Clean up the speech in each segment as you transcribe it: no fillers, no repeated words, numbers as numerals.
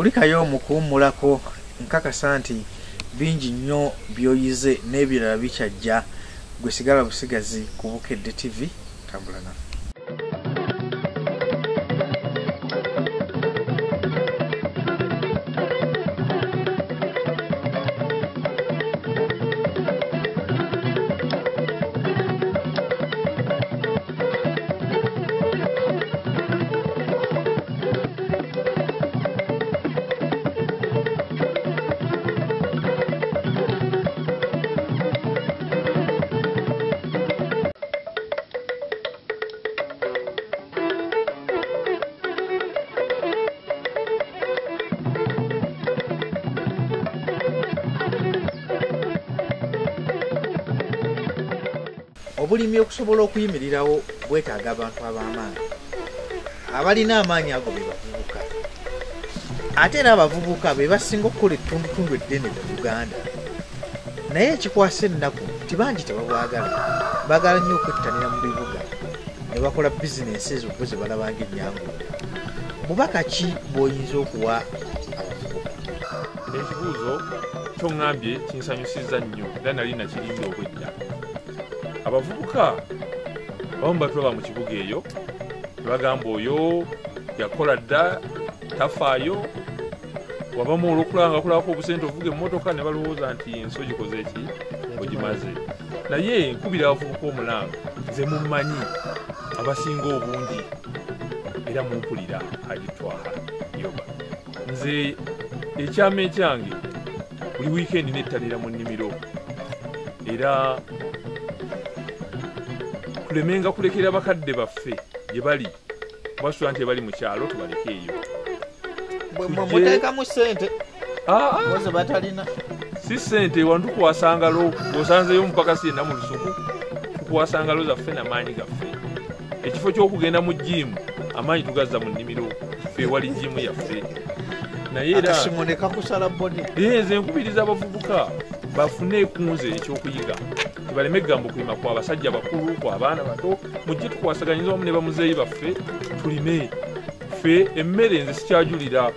kulikayo mu kuwummulako nkakasa nti bingi nnyo byoyize n'ebirala bikyajja. Gwe sigala busigazi ku Bukedde TV, tambula naffe. Obulimi okusobola okuyimirirawo bwetaaga abantu ab'amaanyi. Abalina amaanyi ago be bavubuka. Ate era abavubuka be basinga okukola ettundutundu eddene mu Uganda. Naye ekikwasa ennaku tibangi tebabwagala. Baagala nnyo okwettanira mu bibuga ne bakola bizinensi ezo ze balabanga ennyanguula. Bubaka ki bw'oyinza okuwa abavubuka? Ekibuuzo ky'oŋŋambye kinsanyusizza nnyo era nali nakirinda obwedda. Abavubuka abamu batwaba mu kibuga eyo bagamba oyo yakola dda tafaayo, wabamu olw'okulanga kulako obusente ovuga emmotoka ne balowooza nti ensi ogikoze eki ogimaze. Naye nkubira abavubuka omulanga, nze mummanyi abasinga obungi era mumpulira agitwaha yoba. Nze ekyama ekyange buli wiikendi nettalira mu nnimiro era tulemenga kulekera bakadde baffe gye bali basula nti bali mu kyalo tubalekeeyo. Muteekamu ssente boze batalina si ssente wantu kuwasangalo bw'osanzeyo omupakasi yenna mu lusuku tukuwasangalo zaffe n'amaanyi gaffe. Ekifo ky'okugenda mu jiimu amaanyi tugazza mu nnimiro ffe ewali jiimu yaffe. Naye era akasimone kakusala bodi. Nze nkubiriza abavubuka bafune ekunze ekyokuyiga. Baleme egambo kulima kwa basajja bakulu kwa abaana bato, mujje tukwasaganyiza wamu ne bamuzeeyi baffe tulime. Ffe emmere nze sikyajulira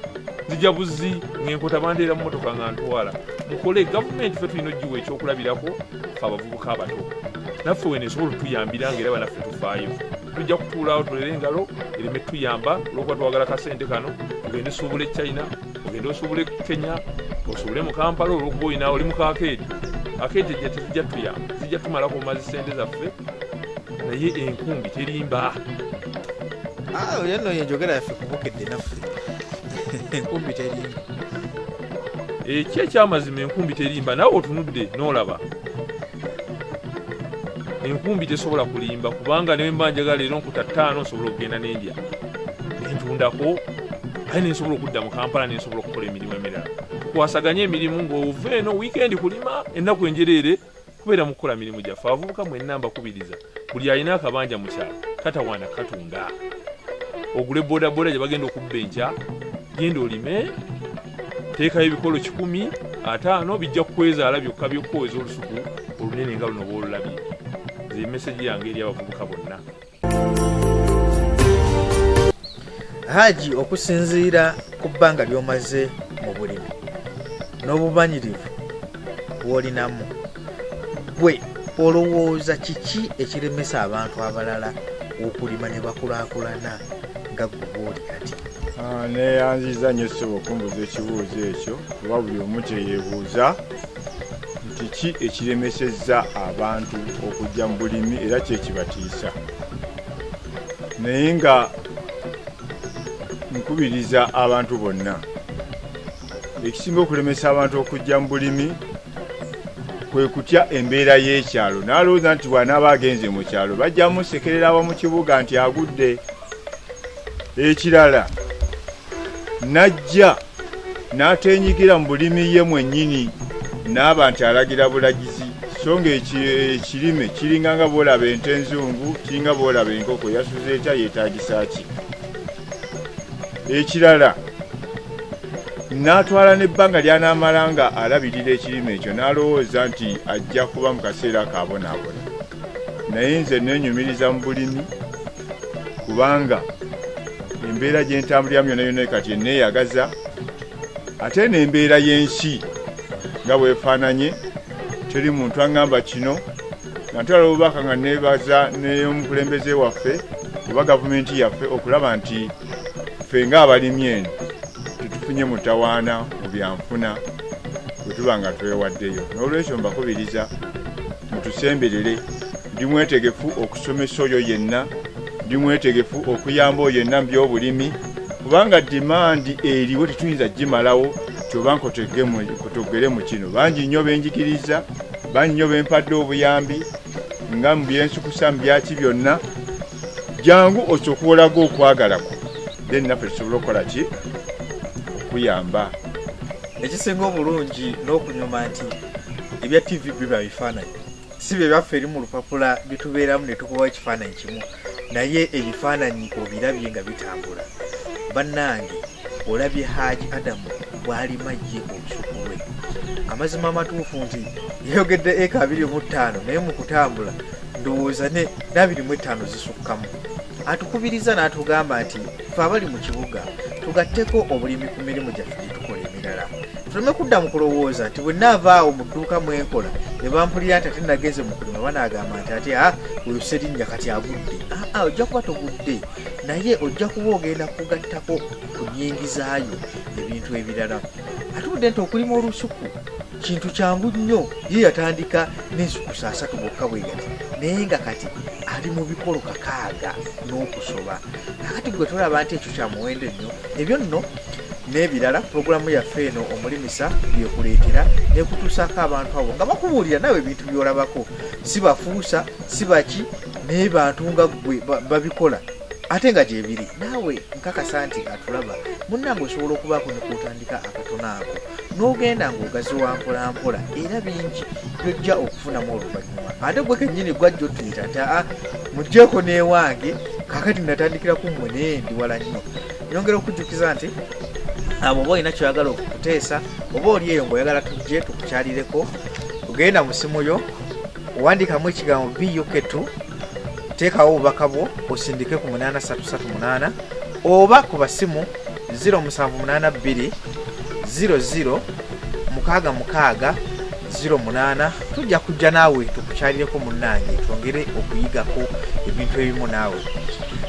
nzija buzi ng'enkota bandeera mu mmotoka nga ntwala. Mukole gavumenti ffe tulina ogiwa ekyokulabirako ffe abavubuka abato. Naffe wene esobola otuyambira ng'era banaffe tufaayo. Tujja kutuulaawo tulere engalo ereme tuyamba olw'okuba twagala kasente kano ogende osuubule China, ogende osuubule Kenya, osuubule mu Kampala olw'okuba oyina oli mu kaakeedi. Akeete gye tujja tuyamba zijja tumalako mu mazi ssente zaffe naye enkumbi terimba. Oyo nno yenjogera yaffe ku Bukedde naffe. Enkumbi terimba. Eki ekyamazima enkumbi terimba, nawe otunudde n'olaba. Enkumbi tesobola kulimba kubanga ne mba njagala leero nkuta 5 nsobola okugenda n'endya. Nentundako aye nensobola okudda mu Kampala nensobola okukola emirimu emirala. Kwasaganya emirimu ng'ova eno wiikendi kulima ennaku enjereere kubeera mu kukola mirimu gyaffe. Abavubuka mwenna mbakubiriza buli alina akabanja mu kyalo tatawaana katunda. Ogule bodaboda gye bagenda okubba enkya, genda olime, teekayo ebikolo 100, 5 bijja kukwezaala byokka byokkweza olusuku olunene nga luno bw'olulabye. Ze meseji yange eri abavubuka bonna. Haji, okusinziira ku bbanga ly'omaze mu bulimi n'obumanyirivu bw'olinamu, gwe olowooza kiki ekiremesa abantu abalala okulima ne bakulaakulana nga gwe bw'oli kati? Neyanziza nnyo ssebo okumbuza ekibuuzo ekyo kuba buli omu kyeyeebuuza nti ki ekiremesezza abantu okujja mu bulimi era kyekibatiisa. Naye nga nkubiriza abantu bonna, ekisinga okulemesa abantu okujja mu bulimi kwe kutya embeera y'ekyalo. N'alowooza nti bw'anaaba agenze mu kyalo bajja musekerera aba mu kibuga nti agudde. Ekirala najja n'ateenyigira mu bulimi ye mwennyini n'aba nti alagira bulagizi, so nga ekirime kiringa nga bw'olaba ente enzungu, kiringa bw'olaba enkoko yasuze etya yeetaagisa ki. Ekirala n'atwala n'ebbanga ly'anaamala nga alabirira ekirime ekyo n'alowooza nti ajja kuba mu kaseera kaabonaabona. Naye nze neenyumiriza mu bulimi kubanga embeera gye ntambuliramu yonna yonna kati enneeyagaza ate n'embeera y'ensi nga bwefaananye teri muntu aŋŋamba kino nga ntwala obubaka nga neebaza n'omukulembeze waffe oba gavumenti yaffe okulaba nti ffe ng'abalimi eno tetufunye mutawaana mu byanfuna bwe tuba nga twewaddeyo. N'olwekyo mbakubiriza mutusemberere. Ndi mwetegefu okusomesa oyo yenna, ndi mwetegefu okuyamba oyo yenna mu by'obulimi, kubanga dimandi eriwo tetuyinza gimalawo kyoba nkotogere mu kino. Bangi nnyo benjigiriza, bangi nnyo bempadde obuyambi nga mu byensukusa mu byaki byonna. Jangu osokuolago okwagalako then naffe tusobole okukola ki okuyamba. Ekisinga obulungi n'okunyuma nti ebya TV biba bifaananyi si bye byaffe eri mu lupapula bitubeeramu ne tukubaho ekifaananyi kimu, naye ebifaananyi obirabye nga bitambula. Bannange olabye Haji Adamu bw'alima ye olusuku lwe, amazima amatuufu nti yayogedde eka 25 naye mu kutambula ndowooza ne 25 zisukkamu. Atukubiriza n'atugamba nti ffe abali mu kibuga tugatteko obulimi ku mirimu gyaffe gye tukola emirala. Tuleme kudda mu kulowooza nti bwe nnaavaawo mu dduuka mwenkola ne bampulira nti ate nageze mu kulima banaagamba nti ate oyo Serinnya kati agudde. Ojja kuba togudde, naye ojja kuba ogenda kugattako ku nnyingizaayo ebintu ebirala. Atudde nti okulima olusuku kintu kyangu nnyo, ye yatandika n'ensukusa 3 bwokka bwe gati, naye nga kati ali mu bikolo 6 n'okusoba. Nakati gwe tolaba nti ekyo kya muwendo nnyo. Ebyo nno n'ebirala pulogulaamu yaffe eno Omulimisa byekuleetera n'ekutuusako abantu abo nga bakubuulira nawe ebintu by'olabako, si bafuusa si baki naye bantu nga gwe babikola ate nga gye biri. Naawe nkakasa nti atulaba munnange osobola okubaako ne kwotandika akatono ako n'ogenda ng'ogaziwa mpola mpola, era bingi byojja okufunamu oluvannyuma. Ate gwe kennyini gwajja otuyita nti muggyeko n'ewange kakati natandikira ku mmwe naye ndi wala nnyo. Nyongera okujjukiza nti oba olina kyoyagala okukuteesa oba oli eyo ng'oyagala tujje tukukyalireko, tugenda mu simu yo owandikamu ekigambo BUK2, teekawo obubaka bwo osindike ku 8338 oba ku basimu 0782 00 66 08. Tujja kujja naawe tukukyalireko munnange twongere okuyigako ebintu ebimu naawe.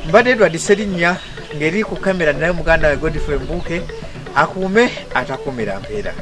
Mbadde Edward Serinnya ng'eri ku kamera naye muganda we Godfrey Mbuuke akuume atakuumira mpeera.